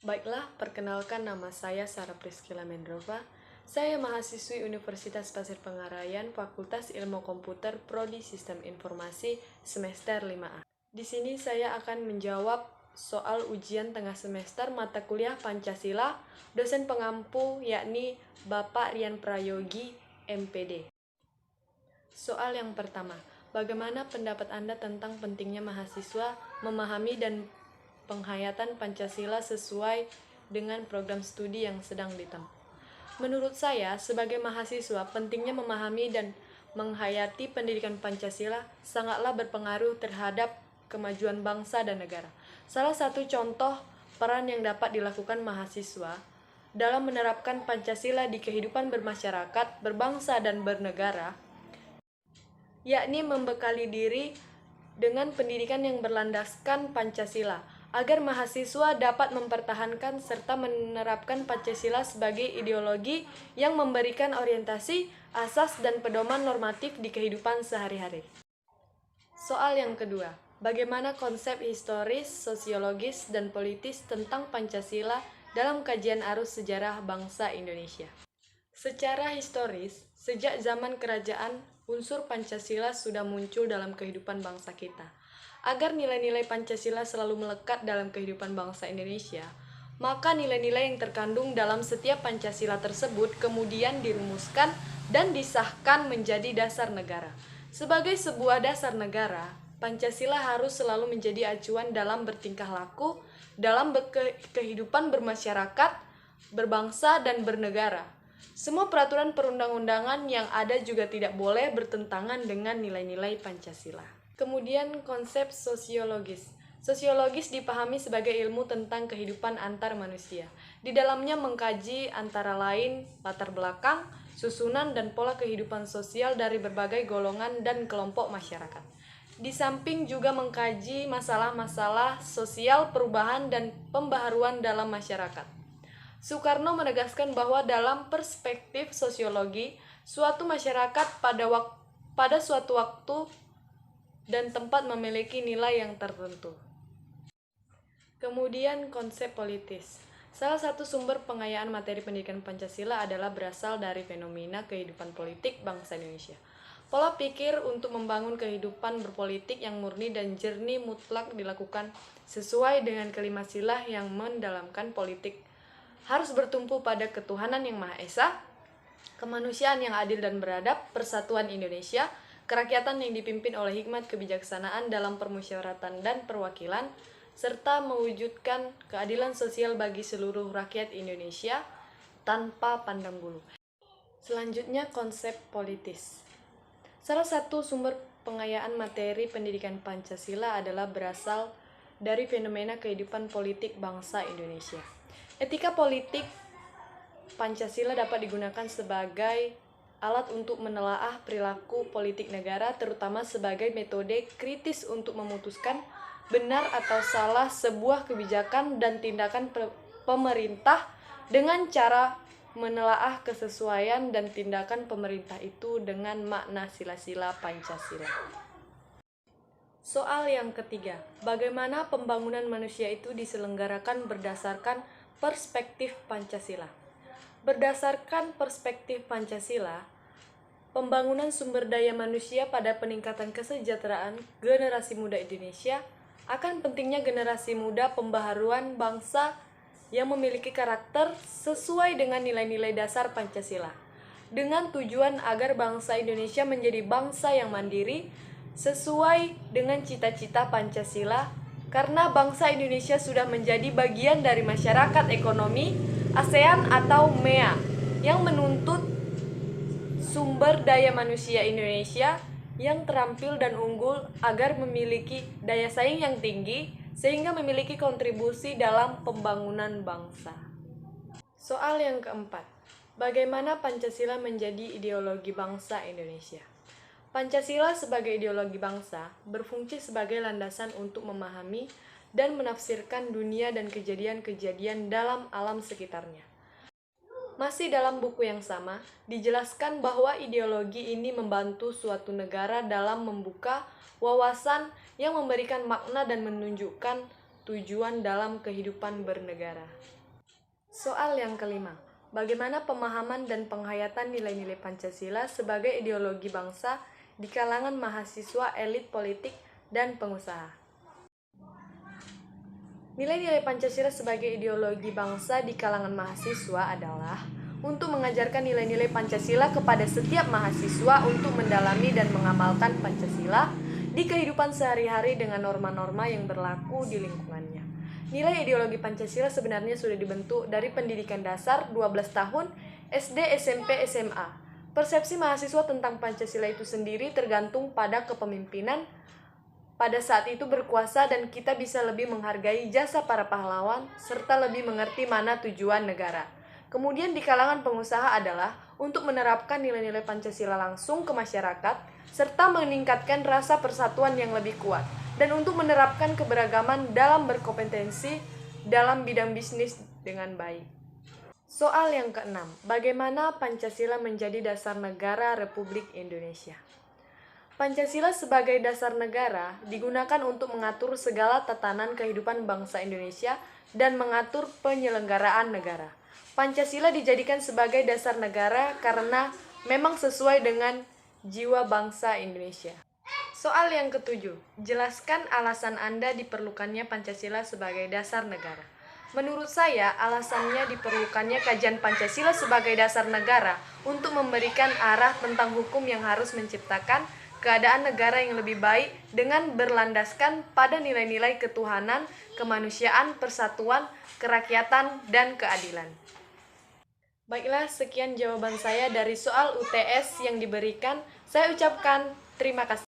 Baiklah, perkenalkan nama saya Sarah Priscilla Mendrova. Saya mahasiswi Universitas Pasir Pengarayan, Fakultas Ilmu Komputer, Prodi Sistem Informasi, semester 5A. Di sini saya akan menjawab soal ujian tengah semester mata kuliah Pancasila, dosen pengampu yakni Bapak Rian Prayogi, MPD. Soal yang pertama, bagaimana pendapat Anda tentang pentingnya mahasiswa memahami dan penghayatan Pancasila sesuai dengan program studi yang sedang ditempuh? Menurut saya, sebagai mahasiswa, pentingnya memahami dan menghayati pendidikan Pancasila sangatlah berpengaruh terhadap kemajuan bangsa dan negara. Salah satu contoh peran yang dapat dilakukan mahasiswa dalam menerapkan Pancasila di kehidupan bermasyarakat, berbangsa, dan bernegara, yakni membekali diri dengan pendidikan yang berlandaskan Pancasila, agar mahasiswa dapat mempertahankan serta menerapkan Pancasila sebagai ideologi yang memberikan orientasi, asas, dan pedoman normatif di kehidupan sehari-hari. Soal yang kedua, bagaimana konsep historis, sosiologis, dan politis tentang Pancasila dalam kajian arus sejarah bangsa Indonesia? Secara historis, sejak zaman kerajaan, unsur Pancasila sudah muncul dalam kehidupan bangsa kita. Agar nilai-nilai Pancasila selalu melekat dalam kehidupan bangsa Indonesia, maka nilai-nilai yang terkandung dalam setiap Pancasila tersebut kemudian dirumuskan dan disahkan menjadi dasar negara. Sebagai sebuah dasar negara, Pancasila harus selalu menjadi acuan dalam bertingkah laku, dalam kehidupan bermasyarakat, berbangsa, dan bernegara. Semua peraturan perundang-undangan yang ada juga tidak boleh bertentangan dengan nilai-nilai Pancasila. Kemudian konsep sosiologis. Sosiologis dipahami sebagai ilmu tentang kehidupan antar manusia. Di dalamnya mengkaji antara lain latar belakang, susunan, dan pola kehidupan sosial dari berbagai golongan dan kelompok masyarakat. Di samping juga mengkaji masalah-masalah sosial, perubahan, dan pembaharuan dalam masyarakat. Soekarno menegaskan bahwa dalam perspektif sosiologi, suatu masyarakat pada suatu waktu dan tempat memiliki nilai yang tertentu. Kemudian konsep politis. Salah satu sumber pengayaan materi pendidikan Pancasila adalah berasal dari fenomena kehidupan politik bangsa Indonesia. Pola pikir untuk membangun kehidupan berpolitik yang murni dan jernih mutlak dilakukan sesuai dengan kelima sila yang mendalamkan politik harus bertumpu pada ketuhanan yang Maha Esa, kemanusiaan yang adil dan beradab, persatuan Indonesia, kerakyatan yang dipimpin oleh hikmat kebijaksanaan dalam permusyawaratan dan perwakilan, serta mewujudkan keadilan sosial bagi seluruh rakyat Indonesia tanpa pandang bulu. Selanjutnya, konsep politis. Salah satu sumber pengayaan materi pendidikan Pancasila adalah berasal dari fenomena kehidupan politik bangsa Indonesia. Etika politik Pancasila dapat digunakan sebagai alat untuk menelaah perilaku politik negara, terutama sebagai metode kritis untuk memutuskan benar atau salah sebuah kebijakan dan tindakan pemerintah dengan cara menelaah kesesuaian dan tindakan pemerintah itu dengan makna sila-sila Pancasila. Soal yang ketiga, bagaimana pembangunan manusia itu diselenggarakan berdasarkan perspektif Pancasila? Berdasarkan perspektif Pancasila, pembangunan sumber daya manusia pada peningkatan kesejahteraan generasi muda Indonesia akan pentingnya generasi muda pembaharuan bangsa yang memiliki karakter sesuai dengan nilai-nilai dasar Pancasila, dengan tujuan agar bangsa Indonesia menjadi bangsa yang mandiri sesuai dengan cita-cita Pancasila, karena bangsa Indonesia sudah menjadi bagian dari masyarakat ekonomi ASEAN atau MEA yang menuntut sumber daya manusia Indonesia yang terampil dan unggul agar memiliki daya saing yang tinggi sehingga memiliki kontribusi dalam pembangunan bangsa. Soal yang keempat, bagaimana Pancasila menjadi ideologi bangsa Indonesia? Pancasila sebagai ideologi bangsa berfungsi sebagai landasan untuk memahami dan menafsirkan dunia dan kejadian-kejadian dalam alam sekitarnya. Masih dalam buku yang sama, dijelaskan bahwa ideologi ini membantu suatu negara dalam membuka wawasan yang memberikan makna dan menunjukkan tujuan dalam kehidupan bernegara. Soal yang kelima, bagaimana pemahaman dan penghayatan nilai-nilai Pancasila sebagai ideologi bangsa di kalangan mahasiswa, elit politik, dan pengusaha? Nilai-nilai Pancasila sebagai ideologi bangsa di kalangan mahasiswa adalah untuk mengajarkan nilai-nilai Pancasila kepada setiap mahasiswa untuk mendalami dan mengamalkan Pancasila di kehidupan sehari-hari dengan norma-norma yang berlaku di lingkungannya. Nilai ideologi Pancasila sebenarnya sudah dibentuk dari pendidikan dasar 12 tahun SD, SMP, SMA. Persepsi mahasiswa tentang Pancasila itu sendiri tergantung pada kepemimpinan pada saat itu berkuasa, dan kita bisa lebih menghargai jasa para pahlawan serta lebih mengerti mana tujuan negara. Kemudian di kalangan pengusaha adalah untuk menerapkan nilai-nilai Pancasila langsung ke masyarakat serta meningkatkan rasa persatuan yang lebih kuat, dan untuk menerapkan keberagaman dalam berkompetensi dalam bidang bisnis dengan baik. Soal yang keenam, bagaimana Pancasila menjadi dasar negara Republik Indonesia? Pancasila sebagai dasar negara digunakan untuk mengatur segala tatanan kehidupan bangsa Indonesia dan mengatur penyelenggaraan negara. Pancasila dijadikan sebagai dasar negara karena memang sesuai dengan jiwa bangsa Indonesia. Soal yang ketujuh, jelaskan alasan Anda diperlukannya Pancasila sebagai dasar negara. Menurut saya, alasannya diperlukannya kajian Pancasila sebagai dasar negara untuk memberikan arah tentang hukum yang harus menciptakan keadaan negara yang lebih baik dengan berlandaskan pada nilai-nilai ketuhanan, kemanusiaan, persatuan, kerakyatan, dan keadilan. Baiklah, sekian jawaban saya dari soal UTS yang diberikan. Saya ucapkan terima kasih.